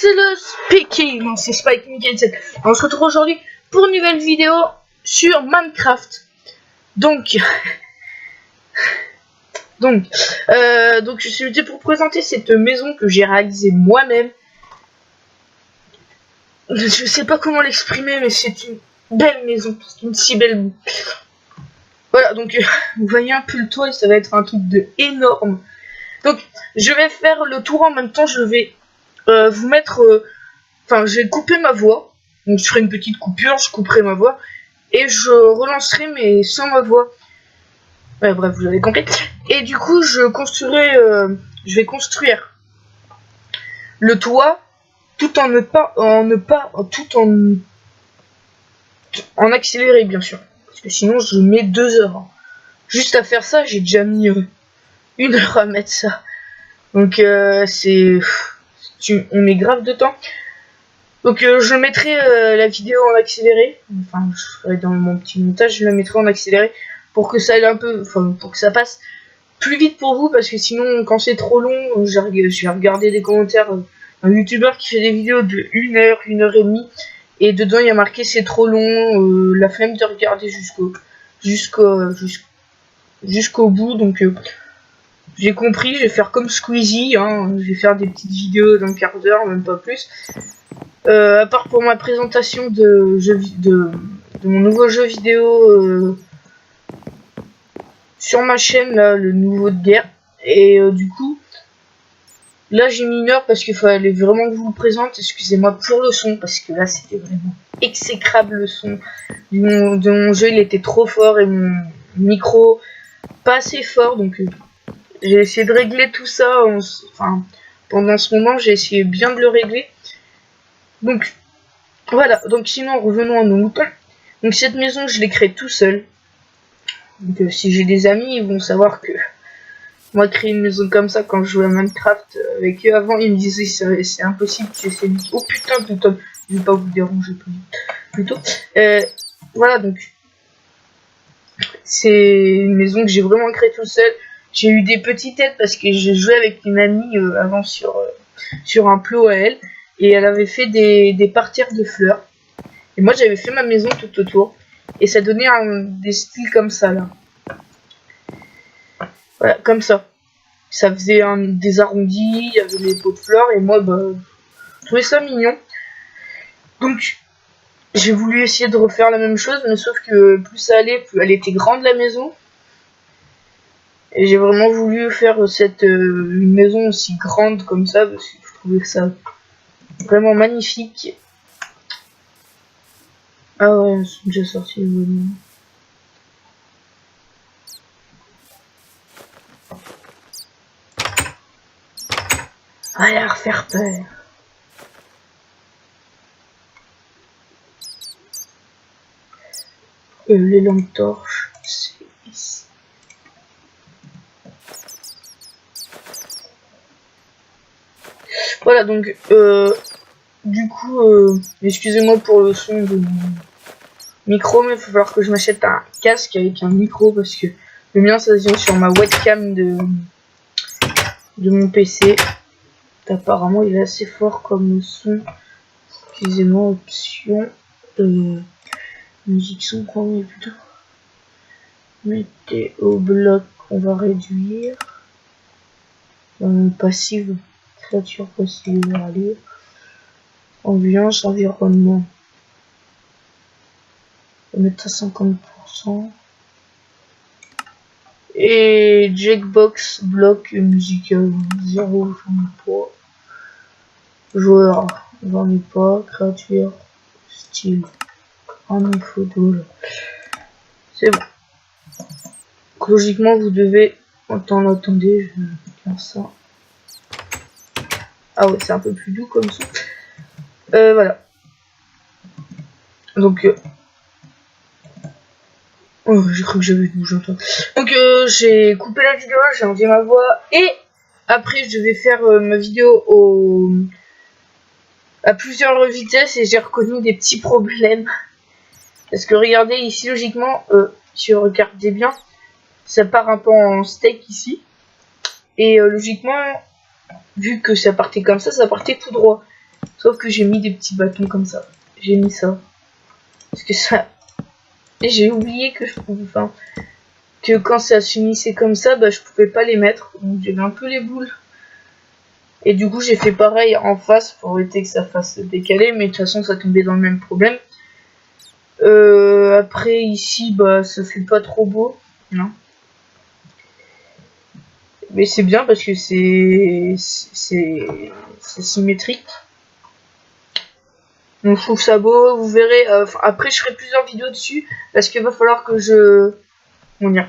c'est le Speaking, non, c'est Spike Mikkelsen. On se retrouve aujourd'hui pour une nouvelle vidéo sur Minecraft. Donc, je suis venu pour présenter cette maison que j'ai réalisée moi-même. Je sais pas comment l'exprimer, mais c'est une belle maison, c'est une si belle. Voilà, donc vous voyez un peu le toit, ça va être un truc de énorme. Donc, je vais faire le tour en même temps, je vais vous mettre... Enfin, je vais couper ma voix. Donc, je ferai une petite coupure, je couperai ma voix. Et je relancerai, mais sans ma voix. Ouais, bref, vous avez compris. Et du coup, je vais construire le toit tout en accéléré, bien sûr. Parce que sinon, je mets 2 heures. Juste à faire ça, j'ai déjà mis 1 heure à mettre ça. Donc, on met grave de temps. Donc je mettrai la vidéo en accéléré, enfin je ferai dans mon petit montage, je la mettrai en accéléré pour que ça aille un peu, enfin pour que ça passe plus vite pour vous, parce que sinon quand c'est trop long, je vais regarder des commentaires d'un youtubeur qui fait des vidéos de 1 heure, 1 heure et demie, et dedans il y a marqué c'est trop long, la flemme de regarder jusqu'au bout, donc j'ai compris, je vais faire comme Squeezie, hein, je vais faire des petites vidéos d'un quart d'heure, même pas plus. À part pour ma présentation de mon nouveau jeu vidéo sur ma chaîne, là, le nouveau de guerre. Et du coup, là j'ai mis 1 heure parce qu'il fallait vraiment que je vous le présente. Excusez-moi pour le son, parce que là c'était vraiment exécrable le son de mon jeu. Il était trop fort et mon micro pas assez fort. Donc j'ai essayé de régler tout ça. Pendant ce moment, j'ai essayé bien de le régler. Donc voilà, donc sinon revenons à nos moutons. Donc cette maison je l'ai créée tout seul. Donc si j'ai des amis, ils vont savoir que moi créer une maison comme ça quand je jouais à Minecraft avec eux avant, ils me disaient c'est impossible, tu essaies de... Oh putain, je vais pas vous déranger plutôt. Voilà, donc c'est une maison que j'ai vraiment créée tout seul. J'ai eu des petites aides parce que j'ai joué avec une amie avant sur un plot à elle. Et elle avait fait des parterres de fleurs. Et moi j'avais fait ma maison tout autour. Et ça donnait des styles comme ça là. Voilà, comme ça. Ça faisait des arrondis, il y avait des pots de fleurs. Et moi je trouvais ça mignon. Donc j'ai voulu essayer de refaire la même chose. Mais sauf que plus ça allait, plus elle était grande la maison. Et j'ai vraiment voulu faire une maison aussi grande comme ça. Parce que je trouvais ça vraiment magnifique. Ah ouais, ils sont déjà sortis les mots. Ah, il a l'air faire peur. Les lampes torches, c'est ici. Voilà, donc, du coup, excusez-moi pour le son de mon micro, mais il va falloir que je m'achète un casque avec un micro, parce que le mien, ça vient sur ma webcam de mon PC. Apparemment, il est assez fort comme son. Excusez-moi, option. Musique son, quoi, mais plutôt. Mettez au bloc, on va réduire. Passive, créature passive, allez. Ambiance, environnement. On va mettre à 50%. Et Jackbox, bloc musical, 0, j'en ai pas. Joueur, j'en ai pas. Créature, style, en photo là. C'est bon. Logiquement, vous devez entendre, attendez, je vais faire ça. Ah ouais, c'est un peu plus doux comme ça. Voilà. Donc, oh, j'ai cru que j'avais bougé. Donc, j'ai coupé la vidéo, j'ai enlevé ma voix. Et après, je vais faire ma vidéo à plusieurs vitesses. Et j'ai reconnu des petits problèmes. Parce que regardez, ici, logiquement, si vous regardez bien, ça part un peu en steak ici. Et logiquement, vu que ça partait comme ça partait tout droit. Sauf que j'ai mis des petits bâtons comme ça. J'ai mis ça. Parce que ça... Et j'ai oublié que je pouvais... Enfin, que quand ça se finissait comme ça, bah je pouvais pas les mettre. Donc j'avais un peu les boules. Et du coup j'ai fait pareil en face pour éviter que ça fasse décaler. Mais de toute façon ça tombait dans le même problème. Après ici, bah ça fait pas trop beau. Non. Mais c'est bien parce que c'est symétrique. Donc je trouve ça beau, vous verrez. Après je ferai plusieurs vidéos dessus parce qu'il va falloir que comment dire,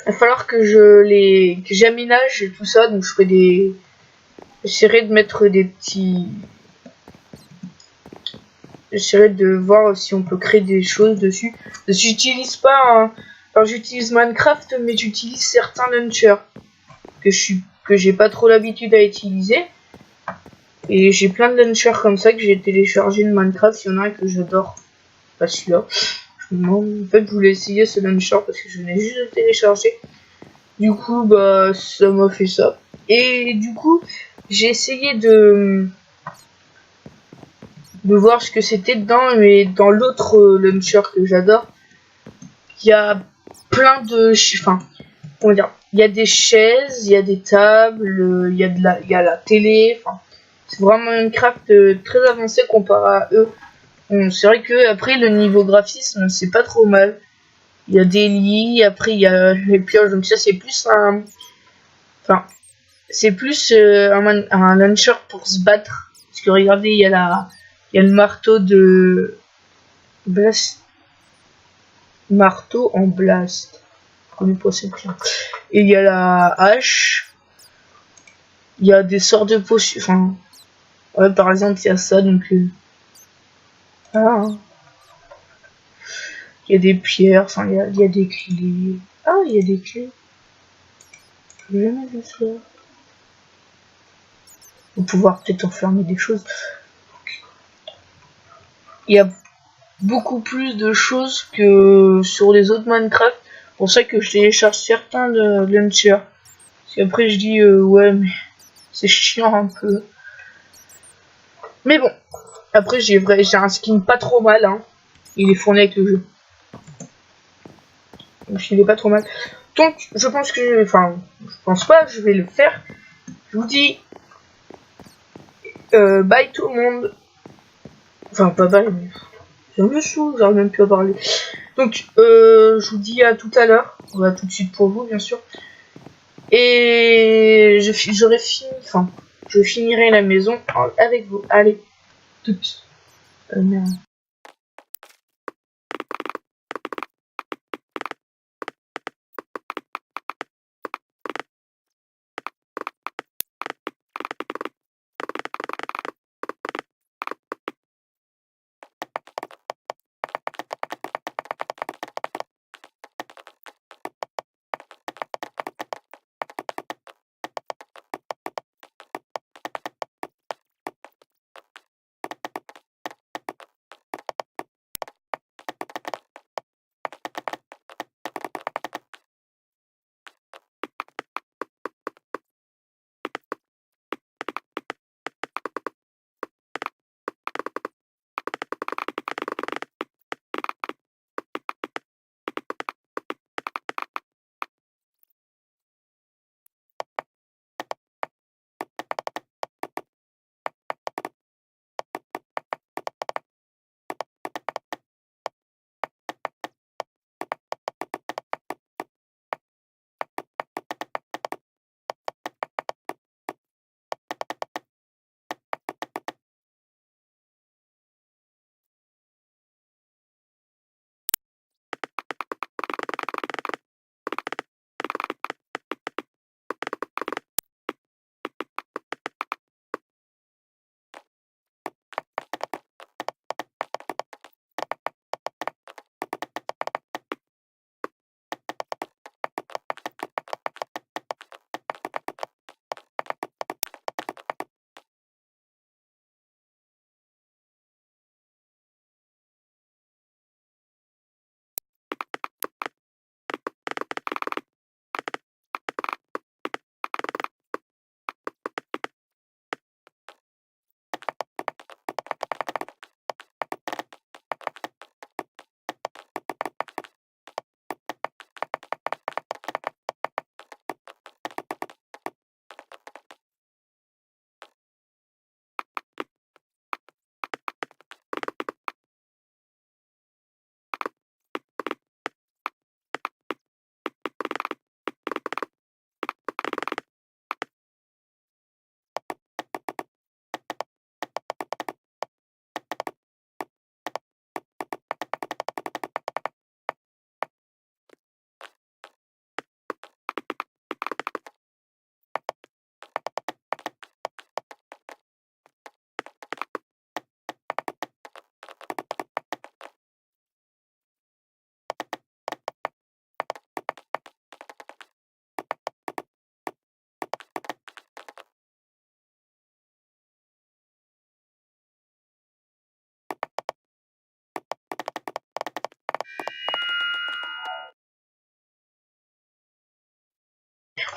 il va falloir que que j'aménage et tout ça. Donc je ferai j'essaierai de mettre des petits, j'essaierai de voir si on peut créer des choses dessus. Parce que j'utilise pas, enfin j'utilise Minecraft, mais j'utilise certains launchers que j'ai pas trop l'habitude à utiliser. Et j'ai plein de launchers comme ça que j'ai téléchargé de Minecraft. Il y en a un que j'adore. Pas celui-là. En fait, je voulais essayer ce launcher parce que je venais juste de le télécharger. Du coup, bah, ça m'a fait ça. Et du coup, j'ai essayé de voir ce que c'était dedans. Mais dans l'autre launcher que j'adore, il y a plein de... Enfin, comment dire, il y a des chaises, il y a des tables, il y a la télé. Enfin, c'est vraiment Minecraft très avancé comparé à eux. Bon, c'est vrai que après le niveau graphisme c'est pas trop mal. Il y a des lits, après il y a les pioches, donc ça c'est plus enfin c'est plus un launcher pour se battre. Parce que regardez, il y a le marteau de blast, marteau en blast. Je connais pas cette là. Et il y a la hache. Il y a des sorts de potions. Enfin, ouais, par exemple il y a ça donc. Ah. Il y a des pierres, enfin il y a des clés. Ah, il y a des clés. J'ai jamais vu ça. Pour pouvoir peut-être enfermer des choses. Il y a beaucoup plus de choses que sur les autres Minecraft. C'est pour ça que je télécharge certains de launchers. Parce qu'après je dis ouais mais c'est chiant un peu. Mais bon. Après j'ai un skin pas trop mal hein. Il est fourni avec le jeu. Donc il est pas trop mal. Donc je pense que enfin je pense pas que je vais le faire. Je vous dis bye tout le monde. Enfin pas bye mais c'est un peu chaud, j'arrive même plus à parler. Donc je vous dis à tout à l'heure. On va tout de suite pour vous bien sûr. Et j'aurai fini, enfin je finirai la maison avec vous. Allez, toutes. Merde.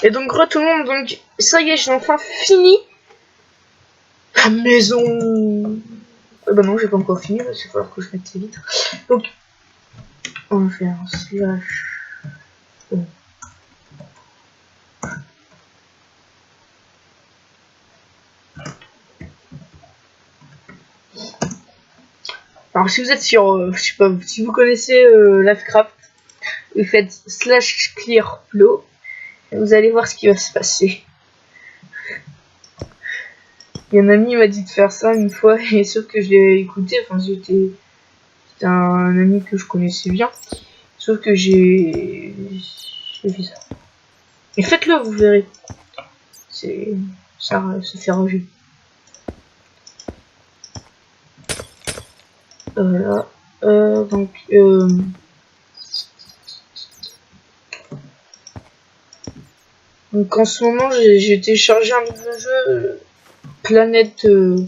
Et donc tout le monde, donc ça y est, j'ai enfin fini la maison. Bah non, j'ai pas encore fini, parce qu'il va falloir que je mette ces vitres. Donc on va faire un slash. Alors si vous êtes sur, je sais pas, si vous connaissez Lovecraft, vous faites slash clear flow, et vous allez voir ce qui va se passer. Il y a un ami m'a dit de faire ça une fois, et sauf que je l'ai écouté, enfin c'était un ami que je connaissais bien, sauf que j'ai fait ça. Et faites-le, vous verrez. C'est ça fait rager. Voilà. Donc en ce moment j'ai téléchargé un nouveau jeu, Planète 2,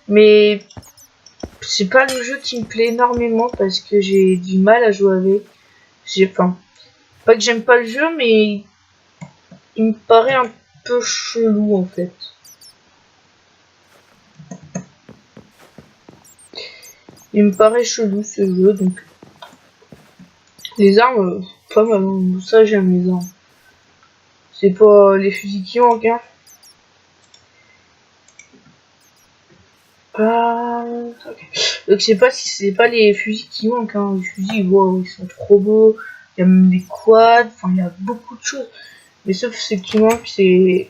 mais c'est pas le jeu qui me plaît énormément parce que j'ai du mal à jouer avec. Enfin, pas que j'aime pas le jeu, mais il me paraît un peu chelou en fait. Il me paraît chelou ce jeu, donc les armes, pas mal, ça j'aime les armes. C'est pas les fusils qui manquent, hein. Okay. Donc c'est pas les fusils qui manquent, hein. Les fusils, wow, ils sont trop beaux. Il y a même des quads, enfin il y a beaucoup de choses. Mais sauf ce qui manque, c'est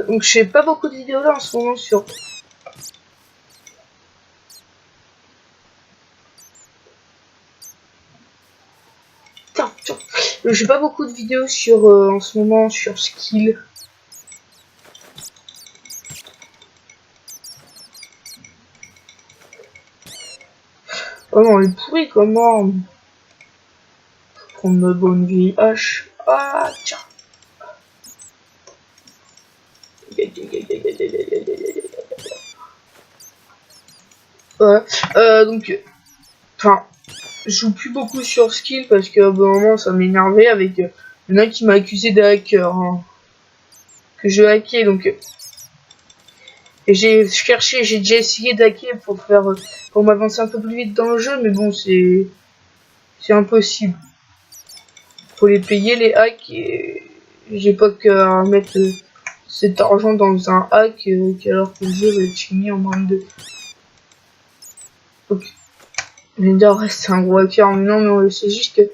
donc je fais pas beaucoup de vidéos là en ce moment sur j'ai pas beaucoup de vidéos sur en ce moment sur skill. Oh non, elle est pourrie comment. Faut prendre ma bonne vieille hache. Ah tiens. Ouais. Donc enfin je joue plus beaucoup sur skill parce que bon moment ça m'énervait avec il y en a qui m'a accusé de hacker, hein, que je hackais donc et j'ai cherché, j'ai déjà essayé d'hacker pour m'avancer un peu plus vite dans le jeu, mais bon c'est impossible. Faut les payer les hacks et j'ai pas qu'à mettre cet argent dans un hack alors que le jeu va être fini en moins de 2. Ok. Blender reste un gros hacker, mais non mais c'est juste que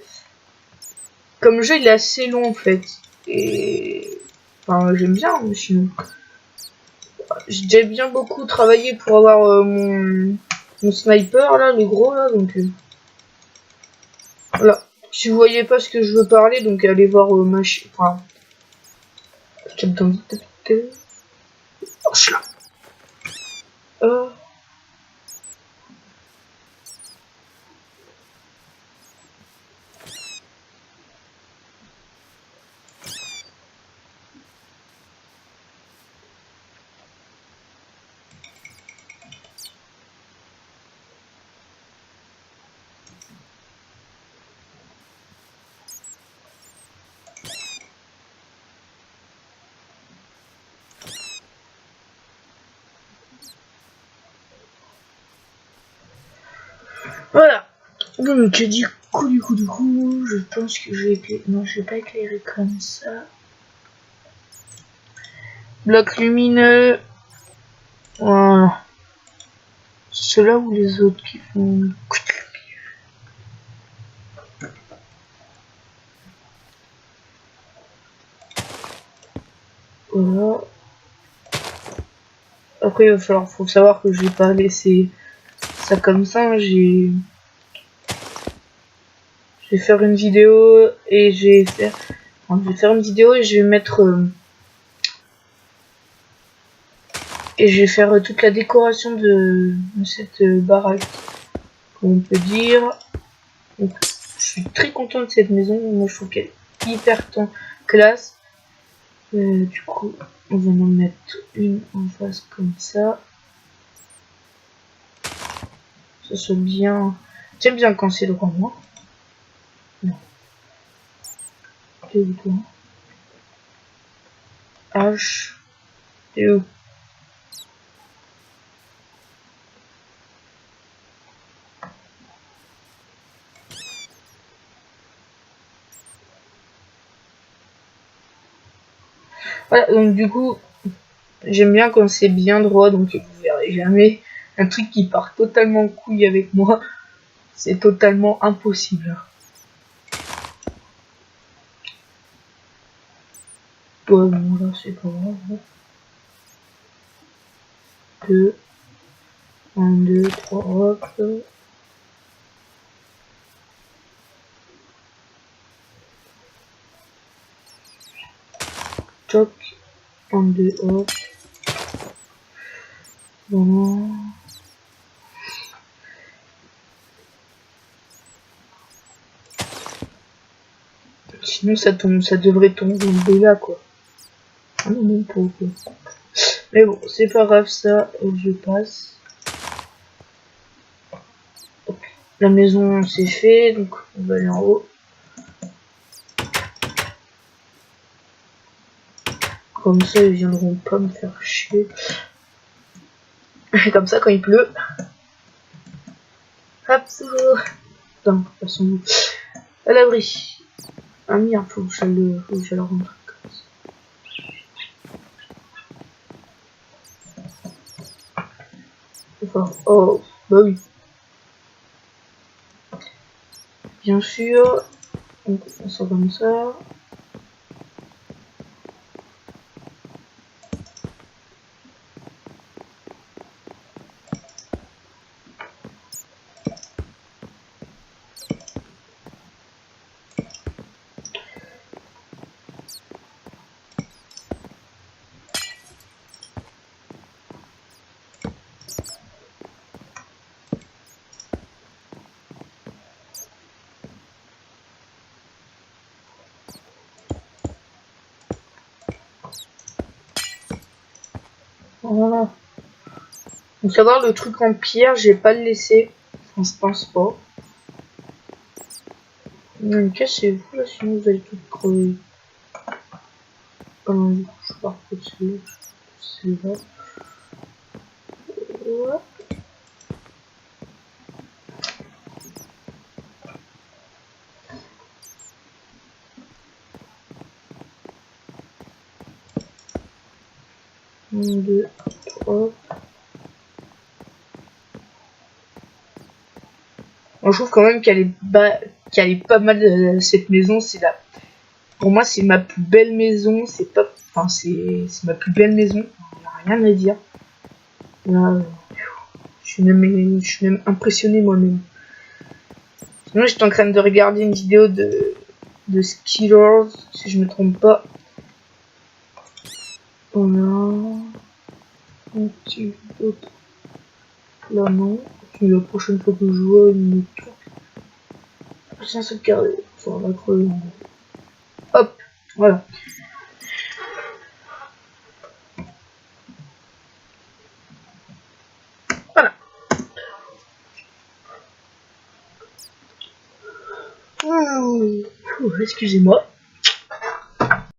comme le jeu il est assez long en fait. Et enfin j'aime bien mais sinon. J'ai déjà bien beaucoup travaillé pour avoir mon sniper là, le gros là, donc voilà. Si vous voyez pas ce que je veux parler, donc allez voir ma chaîne. Enfin, oh, je suis là. Voilà. Donc du coup, je pense que je vais éclairer. Non, je vais pas éclairer comme ça. Bloc lumineux. Voilà. Ceux-là ou les autres qui font. Voilà. Après, faut savoir que je vais pas laisser ça comme ça. Je vais faire une vidéo et je vais faire une vidéo et je vais mettre et je vais faire toute la décoration de cette baraque, comme on peut dire. Donc, je suis très content de cette maison. Moi, je trouve qu'elle est hyper classe. Du coup, on va en mettre une en face comme ça. Ça soit bien. J'aime bien quand c'est droit moi. Non. T'es où toi? H. T'es où? Voilà, donc du coup, j'aime bien quand c'est bien droit, donc vous verrez jamais un truc qui part totalement couille avec moi. C'est totalement impossible. Ouais, bon, là, c'est pas grave. 2, 1, 2, 3, hop. Toc, 1, 2, hop. Voilà. Sinon, ça tombe, ça devrait tomber là, quoi. Ah non, non, pas ok. Mais bon, c'est pas grave, ça, je passe. Hop. La maison, c'est fait, donc on va aller en haut. Comme ça, ils viendront pas me faire chier. Comme ça, quand il pleut. Hop, putain, de toute façon, à l'abri. Ah merde, faut que je le rentre. Enfin, oh, bah oui. Bien sûr. Donc, on sort comme ça. Voilà. Faut savoir, le truc en pierre, j'ai pas le laissé. Enfin, je pense pas. Cassez-vous là, sinon vous allez tout crever. Oh non, du coup, je pars de celui-là. Ouais. 1, 2, 3. Moi, je trouve quand même qu'elle est pas mal cette maison. Pour moi, c'est ma plus belle maison. C'est pas, enfin, c'est ma plus belle maison. Il n'y a rien à dire. Là, je suis même impressionné moi-même. Sinon, j'étais en train de regarder une vidéo de Skillers, si je me trompe pas. Voilà. Un petit autre. Là, non. Puis la prochaine fois que je vois une autre. C'est un seul carré. Enfin, on va crever. Hop. Voilà. Voilà. Excusez-moi.